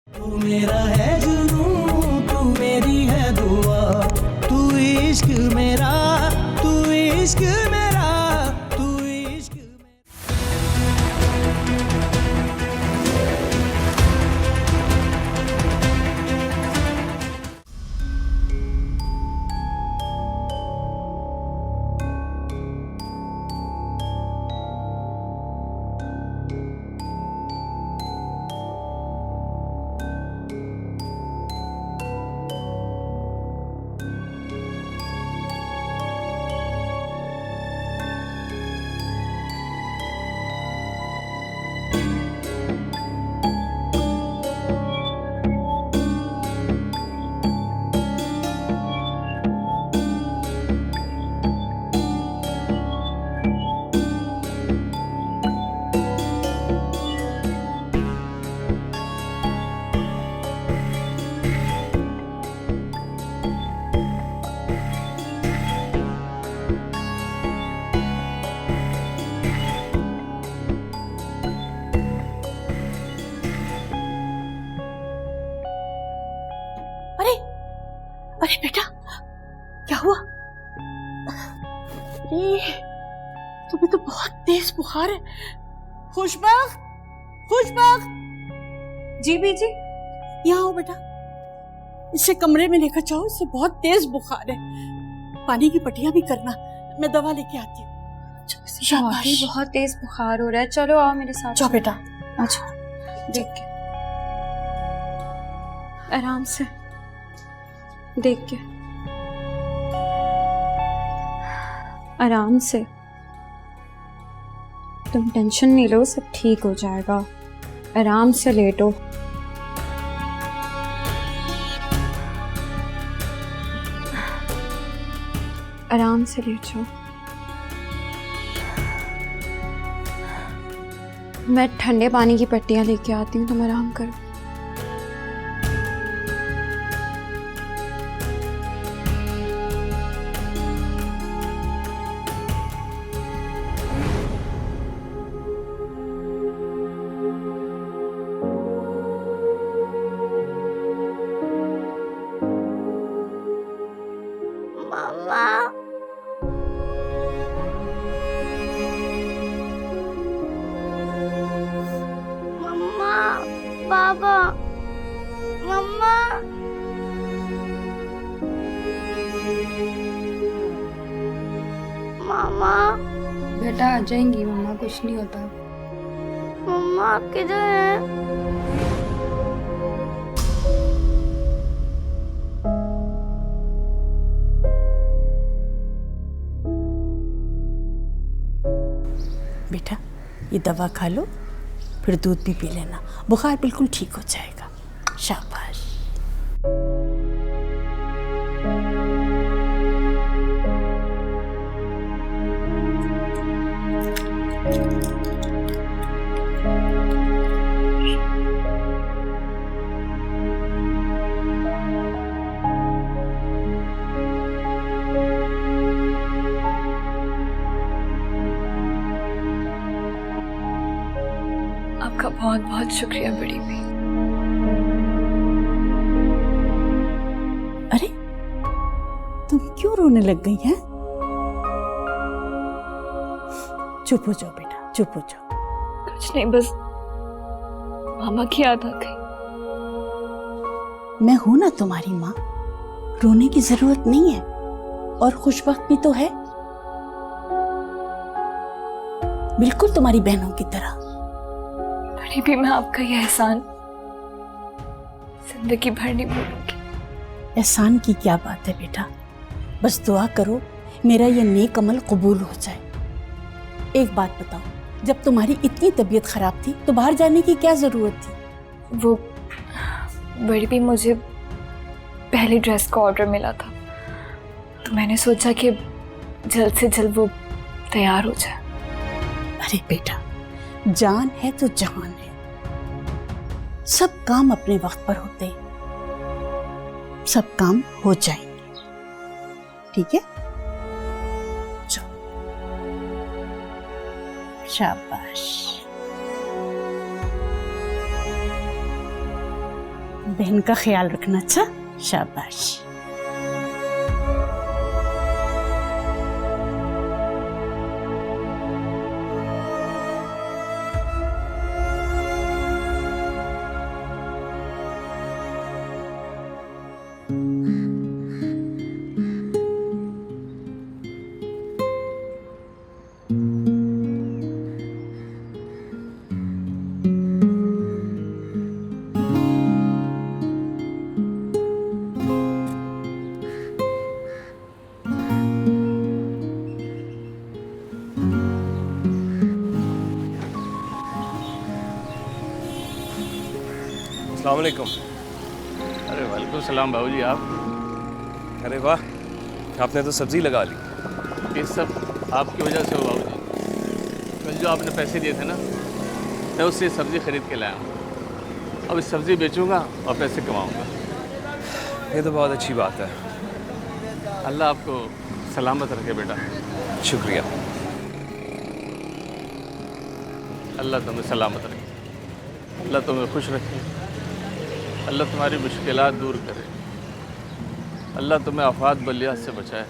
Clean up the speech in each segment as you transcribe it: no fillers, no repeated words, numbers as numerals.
तू मेरा है जुनून, तू मेरी है दुआ, तू इश्क मेरा, तू इश्क मेरा, तू इश्क मेरा। अरे अरे बेटा, क्या हुआ? अरे तुम्हें तो बहुत तेज बुखार है। खुशबख्त, खुशबख्त, जी बीजी। यहाँ आओ बेटा, इसे कमरे में लेकर जाओ, इसे बहुत तेज बुखार है। पानी की पट्टियां भी करना, मैं दवा लेके आती हूँ। वाकई बहुत तेज बुखार हो रहा है। चलो आओ मेरे साथ। जाओ बेटा। अच्छा देख के, आराम से देख के, आराम से। तुम टेंशन नहीं लो, सब ठीक हो जाएगा। आराम से लेटो। आराम से लेट जाओ। मैं ठंडे पानी की पट्टियां लेके आती हूँ, तुम आराम करो। मम्मा, मम्मा, पापा, मम्मा, मामा, बेटा आ जाएंगी मम्मा, कुछ नहीं होता। मम्मा आप किधर हैं? बेटा ये दवा खा लो, फिर दूध भी पी लेना, बुखार बिल्कुल ठीक हो जाएगा। शाबाश। आपका बहुत बहुत शुक्रिया बड़ी भी। अरे तुम क्यों रोने लग गई हैं? चुप हो जाओ बेटा, चुप हो जाओ। कुछ नहीं, बस मामा की याद आ गई। मैं हूं ना तुम्हारी माँ, रोने की जरूरत नहीं है। और खुशबख्त भी तो है, बिल्कुल तुम्हारी बहनों की तरह। बड़ी भी, मैं आपका ये एहसान जिंदगी भर नहीं भूलूंगी। एहसान की क्या बात है बेटा, बस दुआ करो मेरा ये नेक अमल कबूल हो जाए। एक बात बताओ, जब तुम्हारी इतनी तबीयत खराब थी तो बाहर जाने की क्या जरूरत थी? वो बड़ी भी, मुझे पहली ड्रेस का ऑर्डर मिला था, तो मैंने सोचा कि जल्द से जल्द वो तैयार हो जाए। अरे बेटा, जान है तो जहान है, सब काम अपने वक्त पर होते हैं, सब काम हो जाएंगे। ठीक है, चलो, शाबाश। बहन का ख्याल रखना। अच्छा, शाबाश। अस्सलाम वालेकुम। अरे वालेकुम सलाम बाबूजी। आप? अरे वाह, आपने तो सब्ज़ी लगा ली। ये सब आपकी वजह से हो बाबूजी। कल जो आपने पैसे दिए थे ना, मैं उससे सब्ज़ी खरीद के लाया हूँ। अब इस सब्ज़ी बेचूंगा और पैसे कमाऊंगा। ये तो बहुत अच्छी बात है। अल्लाह आपको सलामत रखे बेटा। शुक्रिया। अल्लाह तुम्हें सलामत रखे, अल्लाह तुम्हें खुश रखे, अल्लाह तुम्हारी मुश्किलात दूर करे, अल्लाह तुम्हें आफात बलियात से बचाए।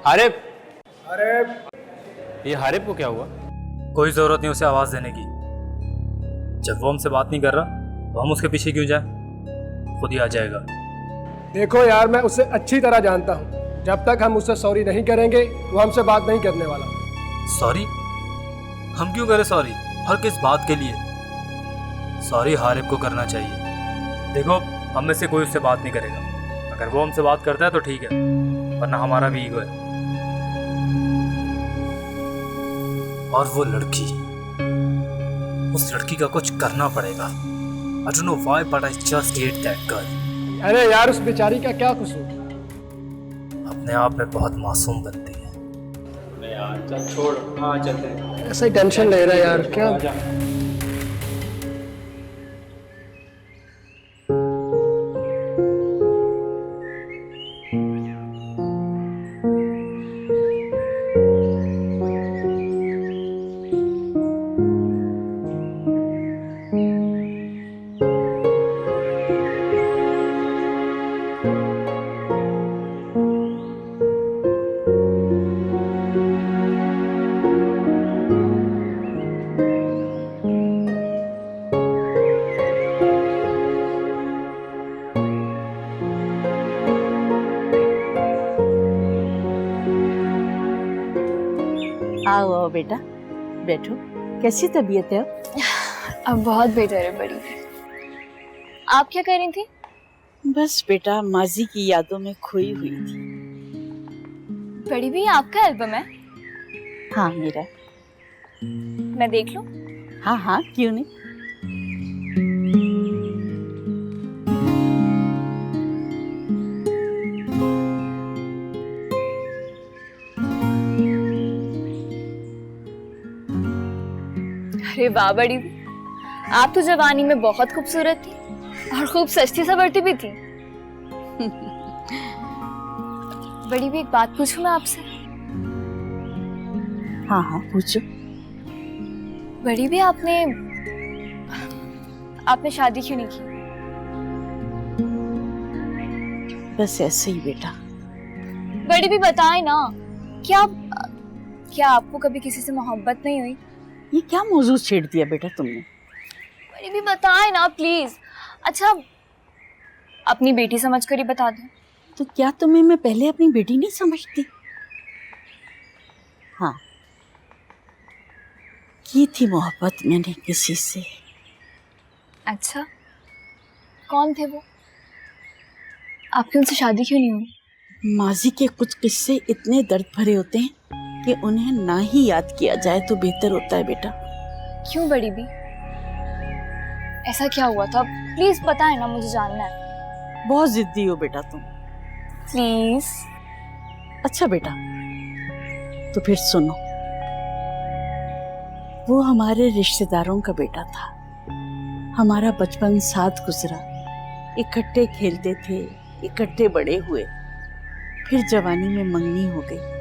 हारिब, ये हारिब को क्या हुआ? कोई जरूरत नहीं उसे आवाज देने की। जब वो हमसे बात नहीं कर रहा तो हम उसके पीछे क्यों जाए? खुद ही आ जाएगा। देखो यार, मैं उसे अच्छी तरह जानता हूँ। जब तक हम उससे सॉरी नहीं करेंगे वो हमसे बात नहीं करने वाला। सॉरी? हम क्यों करें सॉरी? हर किस बात के लिए? सॉरी हारिब को करना चाहिए। देखो, हम में से कोई उससे बात नहीं करेगा। अगर वो हमसे बात करता है तो ठीक है, वरना हमारा भी ईगो है। और वो लड़की, उस लड़की का कुछ करना पड़ेगा। I don't know why, but I just hate that girl. अरे यार, उस बेचारी का क्या कसूर? अपने आप में बहुत मासूम बनती है। चल छोड़, हाँ चलते हैं। ऐसा ही टेंशन ले रहा है यार, क्या? आओ आओ बेटा, बैठो। कैसी तबीयत है अब? अब बहुत बेहतर है बड़ी। आप क्या कर रही थी? बस बेटा, माजी की यादों में खोई हुई थी। बड़ी भी आपका एल्बम है? हाँ मेरा। मैं देख लूं? हाँ हाँ, क्यों नहीं। अरे वाह बड़ी भी, आप तो जवानी में बहुत खूबसूरत थी और खूब सस्ती सवरती भी थी। बड़ी भी, एक बात पूछूं मैं आपसे? हाँ हाँ, पूछो। बड़ी भी, आपने शादी क्यों नहीं की? बस ऐसे ही बेटा। बड़ी भी बताएं ना, क्या आपको कभी किसी से मोहब्बत नहीं हुई? ये क्या मौजूद छेड़ दिया बेटा तुमने? बड़ी भी बताएं ना प्लीज। अच्छा, अपनी बेटी समझकर ही बता दो। तो क्या तुम्हें मैं पहले अपनी बेटी नहीं समझती? हाँ, की थी मोहब्बत मैंने किसी से। अच्छा, कौन थे वो? आपकी उनसे शादी क्यों नहीं हुई? माजी के कुछ किस्से इतने दर्द भरे होते हैं कि उन्हें ना ही याद किया जाए तो बेहतर होता है बेटा। क्यों बड़ी भी, ऐसा क्या हुआ था? प्लीज बताएं ना, मुझे जानना है। बहुत जिद्दी हो बेटा तुम। प्लीज। अच्छा बेटा, तो फिर सुनो। वो हमारे रिश्तेदारों का बेटा था। हमारा बचपन साथ गुजरा, इकट्ठे खेलते थे, इकट्ठे बड़े हुए। फिर जवानी में मंगनी हो गई।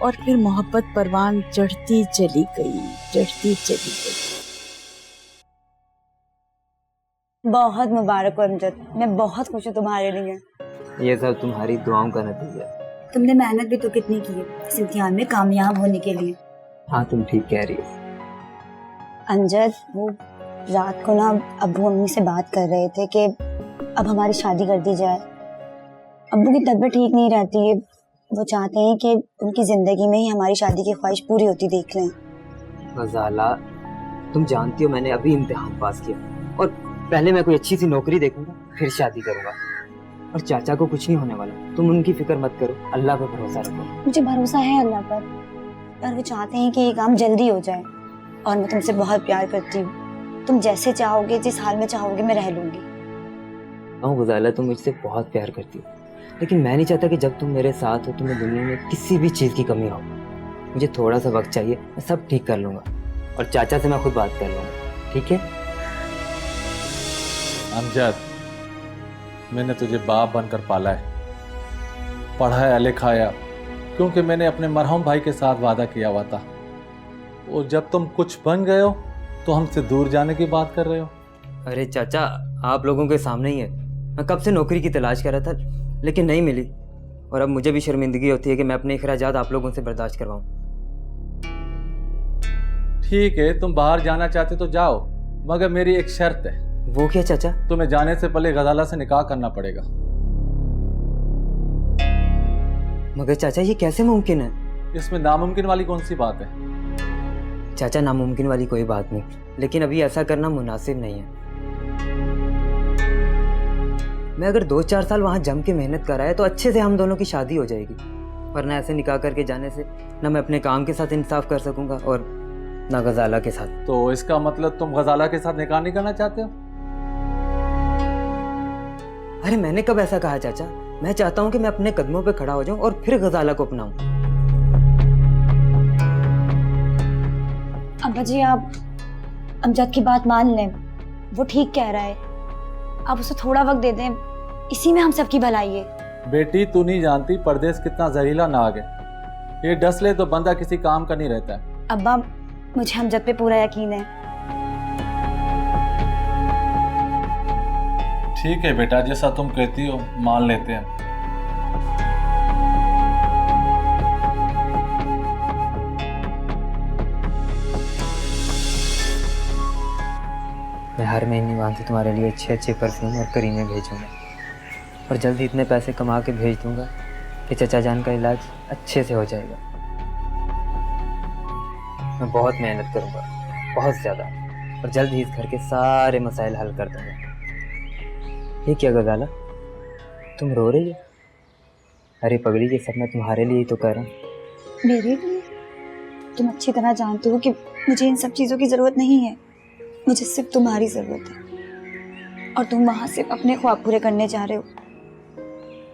और फिर मोहब्बत परवान चढ़ती चली गई, चढ़ती चली गई। बहुत मुबारक हो अमजद, मैं बहुत खुश हूँ तुम्हारे लिए। ये सब तुम्हारी दुआओं का नतीजा। तुमने मेहनत भी तो कितनी की है इस इम्तिहान में कामयाब होने के लिए। हाँ, तुम ठीक कह रही हो। अमजद, वो रात को ना अब्बू अम्मी से बात कर रहे थे कि अब हमारी शादी कर दी जाए। अब्बू की तबीयत ठीक नहीं रहती है, वो चाहते हैं कि उनकी जिंदगी में ही हमारी शादी की ख्वाहिश पूरी होती देख लें। गजाला, तुम जानती हो मैंने अभी इम्तिहान पास किया और पहले मैं कोई अच्छी सी नौकरी देखूंगा, फिर शादी करूंगा। और चाचा को कुछ नहीं होने वाला, तुम उनकी फिक्र मत करो, अल्लाह पर भरोसा रखो। मुझे भरोसा है अल्लाह पर वो चाहते हैं कि ये काम जल्दी हो जाए। और मैं तुमसे बहुत प्यार करती हूँ, तुम जैसे चाहोगे, जिस हाल में चाहोगे, मैं रह लूंगी। हाँ गजाला, तुम मुझसे बहुत प्यार करती हो, लेकिन मैं नहीं चाहता कि जब तुम मेरे साथ हो तुम्हें दुनिया में किसी भी चीज़ की कमी हो। मुझे थोड़ा सा वक्त चाहिए, मैं सब ठीक कर लूँगा और चाचा से मैं खुद बात कर लूँगा, ठीक है? अमजद, मैंने तुझे बाप बनकर पाला है, पढ़ाया लिखाया, क्योंकि मैंने अपने मरहूम भाई के साथ वादा किया हुआ था। और जब तुम कुछ बन गए हो तो हमसे दूर जाने की बात कर रहे हो। अरे चाचा, आप लोगों के सामने ही है, मैं कब से नौकरी की तलाश कर रहा था लेकिन नहीं मिली। और अब मुझे भी शर्मिंदगी होती है कि मैं अपने अखराजात आप लोगों से बर्दाश्त करवाऊं। ठीक है, तुम बाहर जाना चाहते तो जाओ, मगर मेरी एक शर्त है। वो क्या चाचा? तुम्हें जाने से पहले गजाला से निकाह करना पड़ेगा। मगर चाचा, ये कैसे मुमकिन है? इसमें नामुमकिन वाली कौन सी बात है? चाचा नामुमकिन वाली कोई बात नहीं, लेकिन अभी ऐसा करना मुनासिब नहीं है। मैं अगर 2-4 साल वहाँ जम के मेहनत कराया तो अच्छे से हम दोनों की शादी हो जाएगी, वरना ऐसे निकाह करके जाने से ना मैं अपने काम के साथ इंसाफ कर सकूंगा और ना गजाला के साथ। तो इसका मतलब तुम गजाला के साथ निकाह नहीं करना चाहते हो? अरे मैंने कब ऐसा कहा चाचा? मैं चाहता हूँ कि मैं अपने कदमों पे खड़ा हो जाऊं और फिर गजाला को अपनाऊं। अब्बा जी आप अमजद की बात मान लें, वो ठीक कह रहा है, आप उसे थोड़ा वक्त दे दें, इसी में हम सबकी भलाई है। बेटी तू नहीं जानती परदेश कितना जहरीला नाग है, ये डस ले तो बंदा किसी काम का नहीं रहता है। अब्बा मुझे अमजद पे पूरा यकीन है। ठीक है बेटा, जैसा तुम कहती हो मान लेते हैं। मैं हर महीने वहाँ से तुम्हारे लिए अच्छे अच्छे परफ्यूम और करीने भेजूंगा और जल्दी इतने पैसे कमा के भेज दूंगा कि चचा जान का इलाज अच्छे से हो जाएगा। मैं बहुत मेहनत करूंगा, बहुत ज़्यादा, और जल्द ही इस घर के सारे मसाइल हल कर दूंगा। ये क्या गजाला, तुम रो रही हो? अरे पगड़ी, ये सब मैं तुम्हारे लिए ही तो कर रहा हूँ। मेरे लिए? तुम अच्छी तरह जानते हो कि मुझे इन सब चीज़ों की ज़रूरत नहीं है, मुझे सिर्फ तुम्हारी ज़रूरत है, और तुम वहाँ सिर्फ अपने ख्वाब पूरे करने जा रहे हो।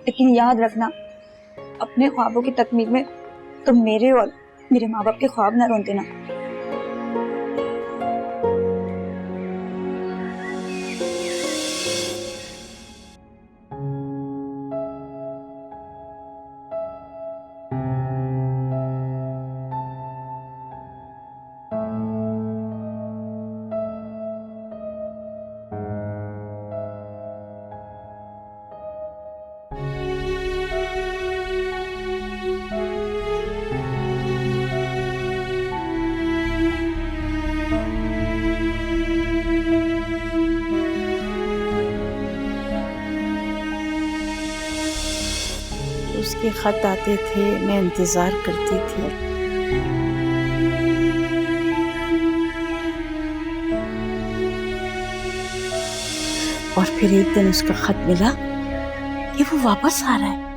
लेकिन याद रखना, अपने ख्वाबों की तकमील में तुम मेरे और मेरे माँ बाप के ख्वाब ना रोन देना। उसके खत आते थे, मैं इंतज़ार करती थी। और फिर एक दिन उसका खत मिला कि वो वापस आ रहा है।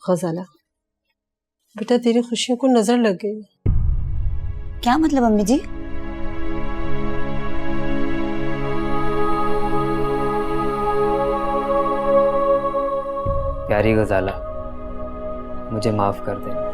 गजाला, बेटा तेरी खुशियों को नजर लग गई। क्या मतलब अम्मी जी? प्यारी गजाला, मुझे माफ कर दे।